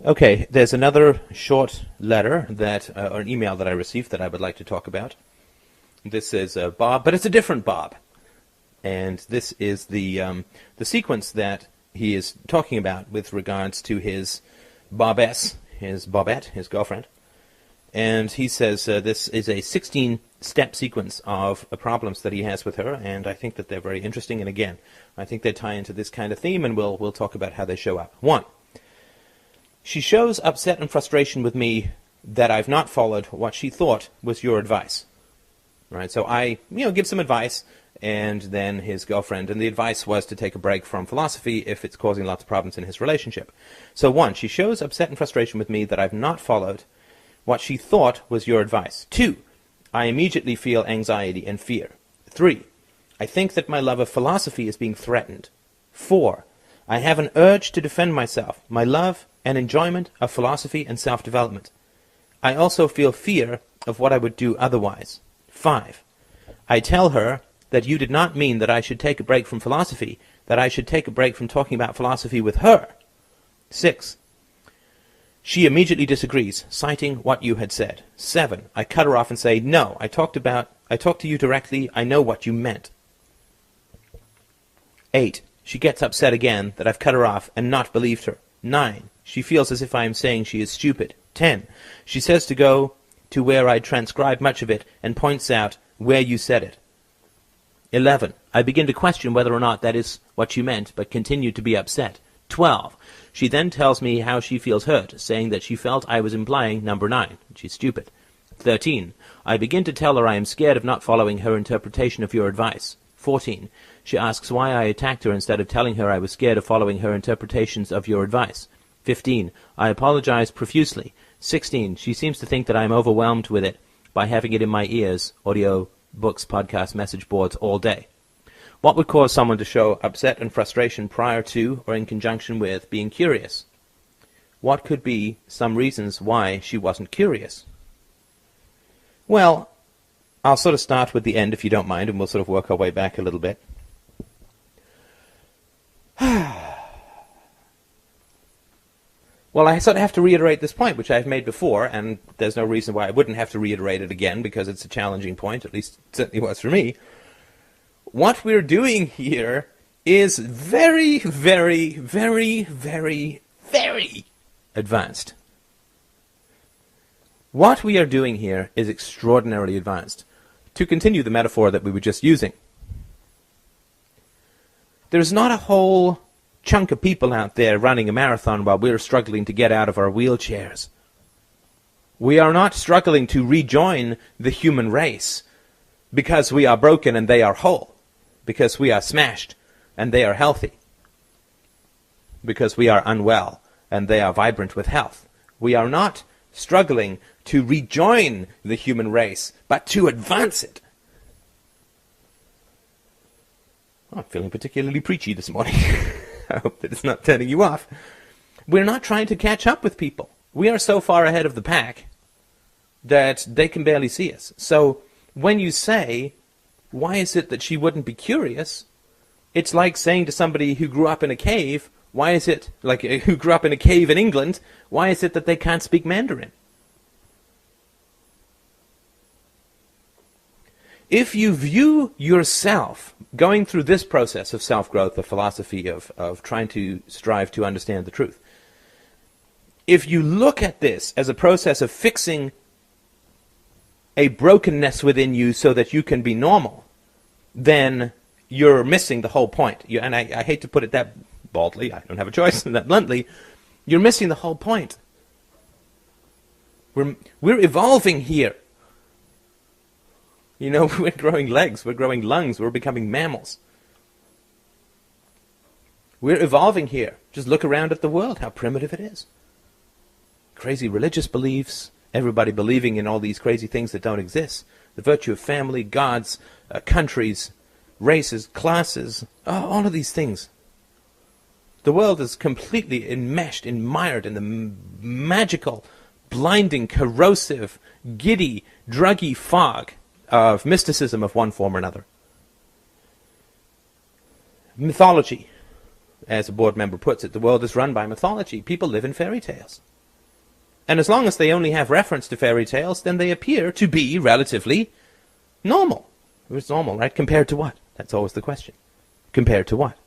Okay, there's another short letter that, or an email that I received that I would like to talk about. This is Bob, but it's a different Bob. And this is the sequence that he is talking about with regards to his Bobette, his girlfriend. And he says this is a 16-step sequence of problems that he has with her, and I think that they're very interesting. And again, I think they tie into this kind of theme, and we'll talk about how they show up. 1. She shows upset and frustration with me that I've not followed what she thought was your advice. Right? So I, give some advice, and then his girlfriend, and the advice was to take a break from philosophy if it's causing lots of problems in his relationship. So 1, she shows upset and frustration with me that I've not followed what she thought was your advice. 2, I immediately feel anxiety and fear. 3, I think that my love of philosophy is being threatened. 4, I have an urge to defend myself, my love and enjoyment of philosophy and self-development. I also feel fear of what I would do otherwise. 5, I tell her that you did not mean that I should take a break from philosophy, that I should take a break from talking about philosophy with her. 6, she immediately disagrees, citing what you had said. 7, I cut her off and say, no, I talked to you directly, I know what you meant. 8, she gets upset again that I've cut her off and not believed her. 9, she feels as if I am saying she is stupid. 10, she says to go to where I transcribe much of it and points out where you said it. 11, I begin to question whether or not that is what you meant, but continue to be upset. 12, she then tells me how she feels hurt, saying that she felt I was implying number 9. She's stupid. 13, I begin to tell her I am scared of not following her interpretation of your advice. 14, she asks why I attacked her instead of telling her I was scared of following her interpretations of your advice. 15, I apologize profusely. 16, she seems to think that I am overwhelmed with it by having it in my ears, audio, books, podcasts, message boards, all day. What would cause someone to show upset and frustration prior to or in conjunction with being curious? What could be some reasons why she wasn't curious? Well, I'll sort of start with the end, if you don't mind, and we'll sort of work our way back a little bit. Well, I sort of have to reiterate this point, which I've made before, and there's no reason why I wouldn't have to reiterate it again, because it's a challenging point, at least it certainly was for me. What we're doing here is very, very, very, very, very advanced. What we are doing here is extraordinarily advanced. To continue the metaphor that we were just using, there's not a whole chunk of people out there running a marathon while we're struggling to get out of our wheelchairs. We are not struggling to rejoin the human race because we are broken and they are whole, because we are smashed and they are healthy, because we are unwell and they are vibrant with health. We are not struggling to rejoin the human race, but to advance it. Oh, I'm feeling particularly preachy this morning. I hope that it's not turning you off. We're not trying to catch up with people. We are so far ahead of the pack that they can barely see us. So when you say, why is it that she wouldn't be curious? It's like saying to somebody who grew up in a cave, why is it, like who grew up in a cave in England, why is it that they can't speak Mandarin? If you view yourself going through this process of self-growth, of philosophy, of trying to strive to understand the truth, if you look at this as a process of fixing a brokenness within you so that you can be normal, then you're missing the whole point. And I hate to put it that baldly, I don't have a choice, that bluntly, you're missing the whole point. We're evolving here. You know, we're growing legs, we're growing lungs, we're becoming mammals. We're evolving here. Just look around at the world, how primitive it is. Crazy religious beliefs, everybody believing in all these crazy things that don't exist. The virtue of family, gods, countries, races, classes, all of these things. The world is completely enmeshed, mired in the magical, blinding, corrosive, giddy, druggy fog of mysticism of one form or another. Mythology, as a board member puts it, the world is run by mythology. People live in fairy tales. And as long as they only have reference to fairy tales, then they appear to be relatively normal. It's normal, right? Compared to what? That's always the question. Compared to what?